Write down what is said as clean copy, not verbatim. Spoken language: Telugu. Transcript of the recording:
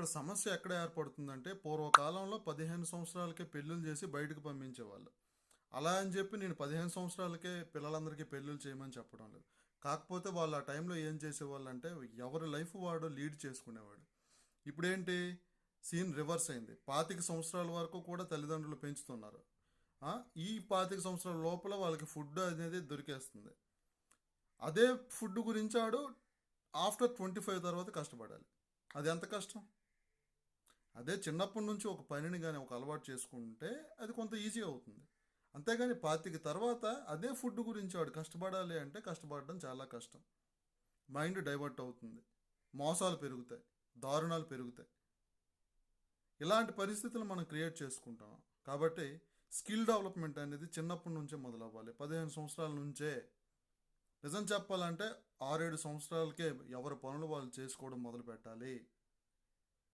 సమస్య ఎక్కడ ఏర్పడుతుందంటే, పూర్వకాలంలో 15 సంవత్సరాలకే పెళ్ళిళ్ళు చేసి బయటకు పంపించేవాళ్ళు. అలా అని చెప్పి నేను 15 సంవత్సరాలకే పిల్లలందరికీ పెళ్ళిళ్ళు చేయమని చెప్పడం లేదు. కాకపోతే వాళ్ళు ఆ టైంలో ఏం చేసేవాళ్ళంటే, ఎవరి లైఫ్ వాడు లీడ్ చేసుకునేవాడు. ఇప్పుడేంటి, సీన్ రివర్స్ అయింది. 25 సంవత్సరాల వరకు కూడా తల్లిదండ్రులు పెంచుతున్నారు. ఆ! ఈ 25 సంవత్సరాల లోపల వాళ్ళకి ఫుడ్ అనేది దొరికేస్తుంది. అదే ఫుడ్ గురించి ఆడు ఆఫ్టర్ 25 తర్వాత కష్టపడాలి. అది ఎంత కష్టం? అదే చిన్నప్పటి నుంచి ఒక పనిని గాని ఒక అలవాటు చేసుకుంటే అది కొంత ఈజీ అవుతుంది. అంతేగాని 25 తర్వాత అదే ఫుడ్ గురించి వాడు కష్టపడాలి అంటే కష్టపడడం చాలా కష్టం. మైండ్ డైవర్ట్ అవుతుంది. మోసాలు పెరుగుతాయి. దారుణాలు పెరుగుతాయి. ఇలాంటి పరిస్థితులు మనం క్రియేట్ చేసుకుంటాం. కాబట్టి స్కిల్ డెవలప్మెంట్ అనేది చిన్నప్పటి నుంచే మొదలవ్వాలి. 15 సంవత్సరాల నుంచే. నిజం చెప్పాలంటే 6, 7 సంవత్సరాలకే ఎవరి పనులు వాళ్ళు చేసుకోవడం మొదలుపెట్టాలి.